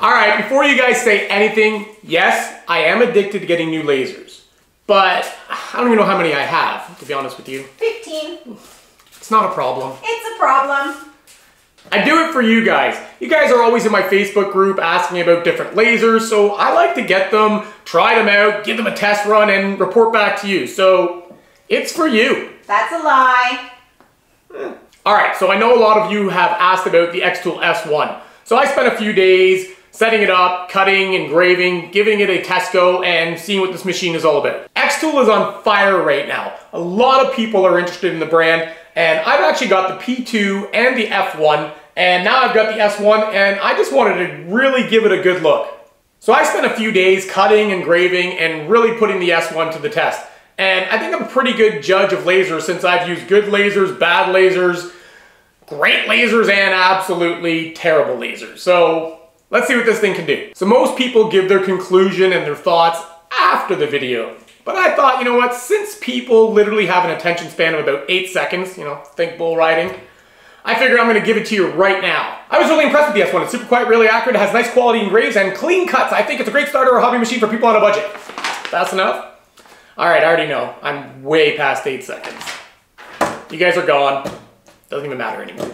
All right, before you guys say anything, yes, I am addicted to getting new lasers, but I don't even know how many I have, to be honest with you. 15. It's not a problem. It's a problem. I do it for you guys. You guys are always in my Facebook group asking about different lasers, so I like to get them, try them out, give them a test run, and report back to you. So it's for you. That's a lie. All right, so I know a lot of you have asked about the xTool S1. So I spent a few days setting it up, cutting, engraving, giving it a test go, and seeing what this machine is all about. xTool is on fire right now. A lot of people are interested in the brand, and I've actually got the P2 and the F1, and now I've got the S1, and I just wanted to really give it a good look. So I spent a few days cutting, engraving, and really putting the S1 to the test. And I think I'm a pretty good judge of lasers since I've used good lasers, bad lasers, great lasers, and absolutely terrible lasers. So let's see what this thing can do. So most people give their conclusion and their thoughts after the video. But I thought, you know what, since people literally have an attention span of about 8 seconds, you know, think bull riding, I figure I'm gonna give it to you right now. I was really impressed with the S1. It's super quiet, really accurate, it has nice quality engraves and clean cuts. I think it's a great starter or hobby machine for people on a budget. Fast enough? All right, I already know. I'm way past 8 seconds. You guys are gone. Doesn't even matter anymore.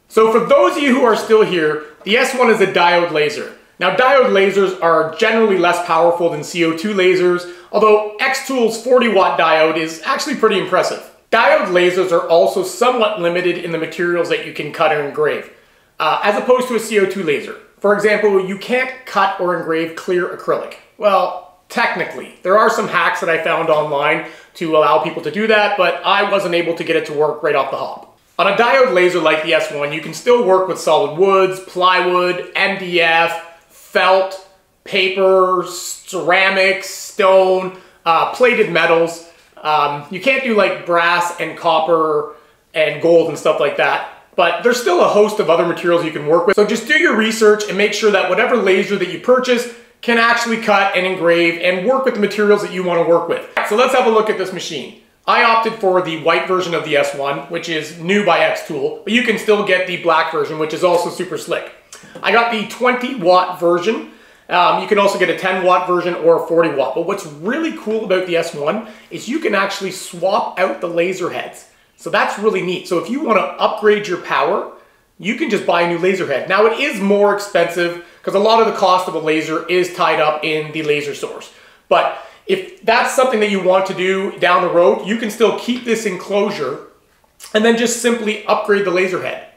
So for those of you who are still here, the S1 is a diode laser. Now diode lasers are generally less powerful than CO2 lasers, although xTool's 40 watt diode is actually pretty impressive. Diode lasers are also somewhat limited in the materials that you can cut or engrave, as opposed to a CO2 laser. For example, you can't cut or engrave clear acrylic. Well, technically, there are some hacks that I found online to allow people to do that, but I wasn't able to get it to work right off the hop. On a diode laser like the S1, you can still work with solid woods, plywood, MDF, felt, paper, ceramics, stone, plated metals. You can't do like brass and copper and gold and stuff like that, but there's still a host of other materials you can work with. So just do your research and make sure that whatever laser that you purchase can actually cut and engrave and work with the materials that you want to work with. So let's have a look at this machine. I opted for the white version of the S1, which is new by xTool, but you can still get the black version, which is also super slick. I got the 20 watt version. You can also get a 10 watt version or a 40 watt. But what's really cool about the S1 is you can actually swap out the laser heads. So that's really neat. So if you want to upgrade your power, you can just buy a new laser head. Now it is more expensive because a lot of the cost of a laser is tied up in the laser source. But if that's something that you want to do down the road, you can still keep this enclosure and then just simply upgrade the laser head.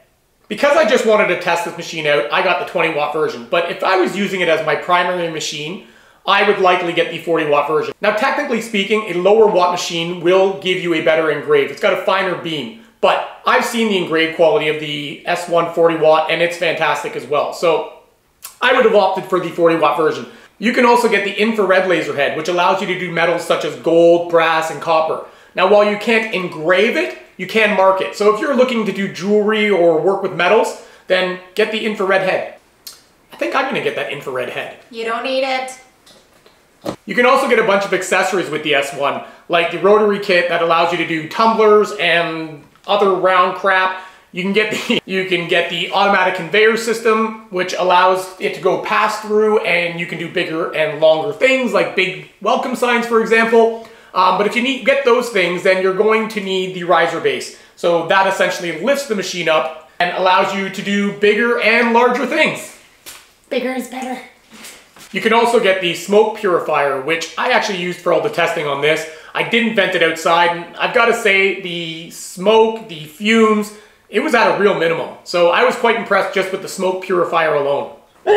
Because I just wanted to test this machine out, I got the 20 watt version. But if I was using it as my primary machine, I would likely get the 40 watt version. Now, technically speaking, a lower watt machine will give you a better engrave. It's got a finer beam, but I've seen the engrave quality of the S1 40 watt and it's fantastic as well. So I would have opted for the 40 watt version. You can also get the infrared laser head, which allows you to do metals such as gold, brass, and copper. Now, while you can't engrave it, you can mark it. So if you're looking to do jewelry or work with metals, then get the infrared head. I think I'm gonna get that infrared head. You don't need it. You can also get a bunch of accessories with the S1, like the rotary kit that allows you to do tumblers and other round crap. You can get the automatic conveyor system, which allows it to go pass through, and you can do bigger and longer things like big welcome signs, for example. But if you get those things, then you're going to need the riser base. So that essentially lifts the machine up and allows you to do bigger and larger things. Bigger is better. You can also get the smoke purifier, which I actually used for all the testing on this. I didn't vent it outside, and I've got to say the smoke, the fumes, it was at a real minimum. So I was quite impressed just with the smoke purifier alone. The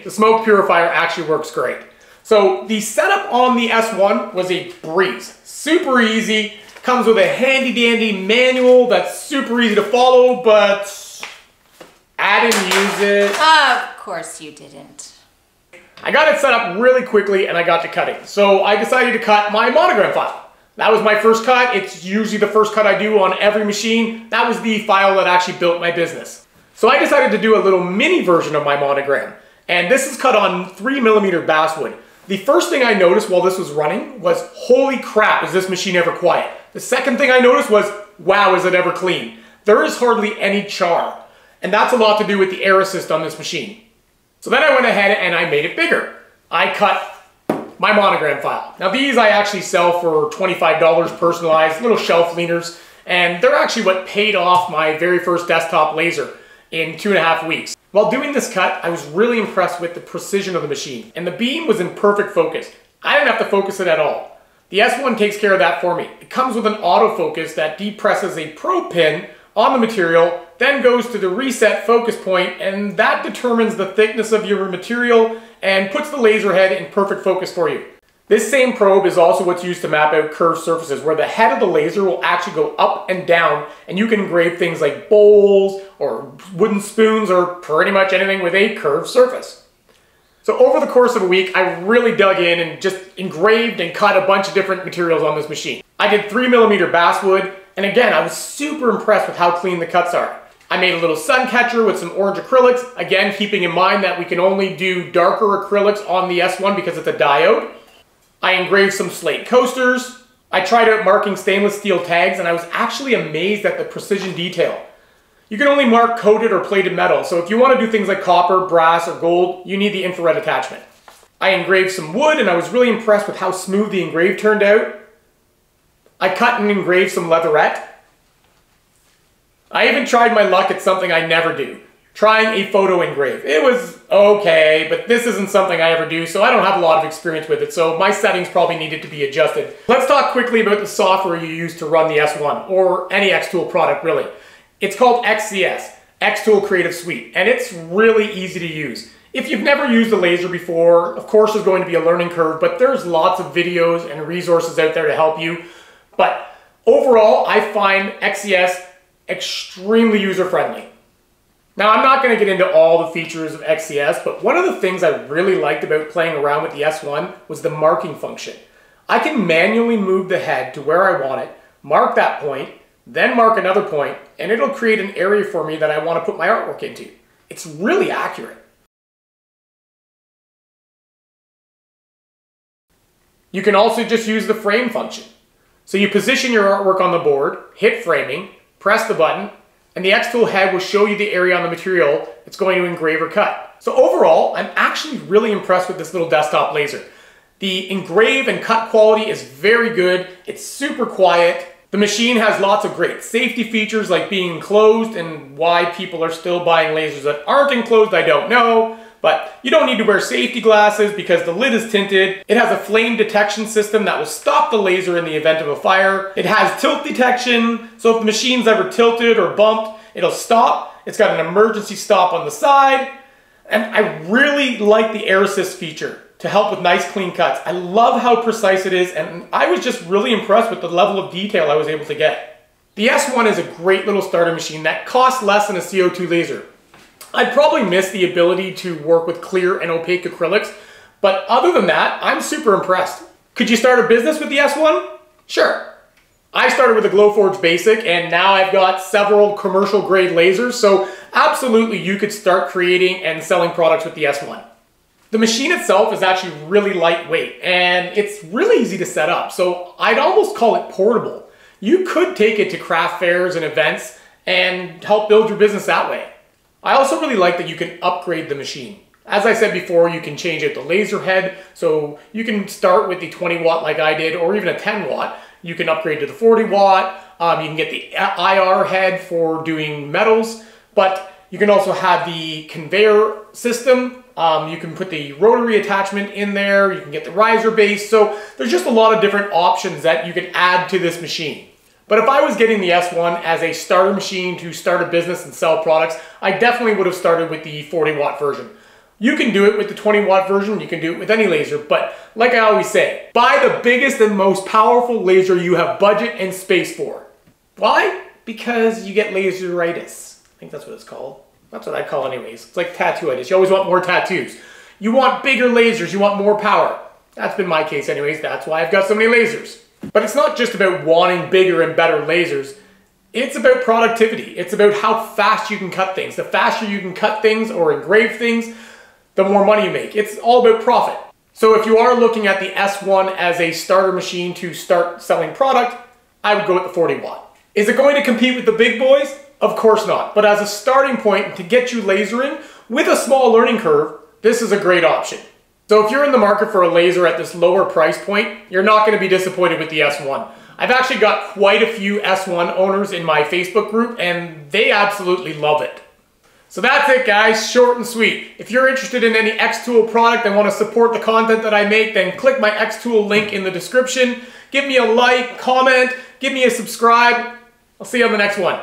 smoke purifier actually works great. So the setup on the S1 was a breeze. Super easy. Comes with a handy dandy manual that's super easy to follow, but I didn't use it. Of course you didn't. I got it set up really quickly and I got to cutting. So I decided to cut my monogram file. That was my first cut. It's usually the first cut I do on every machine. That was the file that actually built my business. So I decided to do a little mini version of my monogram. And this is cut on 3mm basswood. The first thing I noticed while this was running was, holy crap, is this machine ever quiet? The second thing I noticed was, wow, is it ever clean? There is hardly any char. And that's a lot to do with the air assist on this machine. So then I went ahead and I made it bigger. I cut my monogram file. Now these I actually sell for $25 personalized, little shelf leaners, and they're actually what paid off my very first desktop laser in 2.5 weeks. While doing this cut, I was really impressed with the precision of the machine, and the beam was in perfect focus. I didn't have to focus it at all. The S1 takes care of that for me. It comes with an autofocus that depresses a probe pin on the material, then goes to the reset focus point, and that determines the thickness of your material and puts the laser head in perfect focus for you. This same probe is also what's used to map out curved surfaces, where the head of the laser will actually go up and down, and you can engrave things like bowls or wooden spoons or pretty much anything with a curved surface. So over the course of a week, I really dug in and just engraved and cut a bunch of different materials on this machine. I did 3mm basswood, and again, I was super impressed with how clean the cuts are. I made a little sun catcher with some orange acrylics, again keeping in mind that we can only do darker acrylics on the S1 because it's a diode. I engraved some slate coasters. I tried out marking stainless steel tags, and I was actually amazed at the precision detail. You can only mark coated or plated metal, so if you want to do things like copper, brass, or gold, you need the infrared attachment. I engraved some wood, and I was really impressed with how smooth the engrave turned out. I cut and engraved some leatherette. I even tried my luck at something I never do, trying a photo engrave. It was okay, but this isn't something I ever do, so I don't have a lot of experience with it, so my settings probably needed to be adjusted. Let's talk quickly about the software you use to run the S1, or any xTool product really. It's called XCS, xTool Creative Suite, and it's really easy to use. If you've never used a laser before, of course there's going to be a learning curve, but there's lots of videos and resources out there to help you. But overall, I find XCS extremely user-friendly. Now, I'm not going to get into all the features of XCS, but one of the things I really liked about playing around with the S1 was the marking function. I can manually move the head to where I want it, mark that point, then mark another point, and it'll create an area for me that I want to put my artwork into. It's really accurate. You can also just use the frame function. So you position your artwork on the board, hit framing, press the button, and the xTool head will show you the area on the material it's going to engrave or cut. So overall, I'm actually really impressed with this little desktop laser. The engrave and cut quality is very good. It's super quiet. The machine has lots of great safety features like being enclosed, and why people are still buying lasers that aren't enclosed, I don't know. But you don't need to wear safety glasses because the lid is tinted. It has a flame detection system that will stop the laser in the event of a fire. It has tilt detection, so if the machine's ever tilted or bumped, it'll stop. It's got an emergency stop on the side. And I really like the air assist feature to help with nice clean cuts. I love how precise it is, and I was just really impressed with the level of detail I was able to get. The S1 is a great little starter machine that costs less than a CO2 laser. I'd probably miss the ability to work with clear and opaque acrylics, but other than that, I'm super impressed. Could you start a business with the S1? Sure. I started with a Glowforge Basic, and now I've got several commercial grade lasers, so absolutely you could start creating and selling products with the S1. The machine itself is actually really lightweight, and it's really easy to set up, so I'd almost call it portable. You could take it to craft fairs and events and help build your business that way. I also really like that you can upgrade the machine. As I said before, you can change out the laser head, so you can start with the 20 watt like I did, or even a 10 watt. You can upgrade to the 40 watt, you can get the IR head for doing metals, but you can also have the conveyor system. You can put the rotary attachment in there, you can get the riser base, so there's just a lot of different options that you can add to this machine. But if I was getting the S1 as a starter machine to start a business and sell products, I definitely would have started with the 40 watt version. You can do it with the 20 watt version, you can do it with any laser, but like I always say, buy the biggest and most powerful laser you have budget and space for. Why? Because you get laseritis. I think that's what it's called. That's what I call it anyways. It's like tattooitis. You always want more tattoos. You want bigger lasers, you want more power. That's been my case anyways, that's why I've got so many lasers. But it's not just about wanting bigger and better lasers. It's about productivity. It's about how fast you can cut things. The faster you can cut things or engrave things, the more money you make. It's all about profit. So if you are looking at the S1 as a starter machine to start selling product, I would go with the 40 watt. Is it going to compete with the big boys? Of course not. But as a starting point to get you lasering with a small learning curve, this is a great option. So if you're in the market for a laser at this lower price point, you're not going to be disappointed with the S1. I've actually got quite a few S1 owners in my Facebook group and they absolutely love it. So that's it guys, short and sweet. If you're interested in any xTool product and want to support the content that I make, then click my xTool link in the description. Give me a like, comment, give me a subscribe. I'll see you on the next one.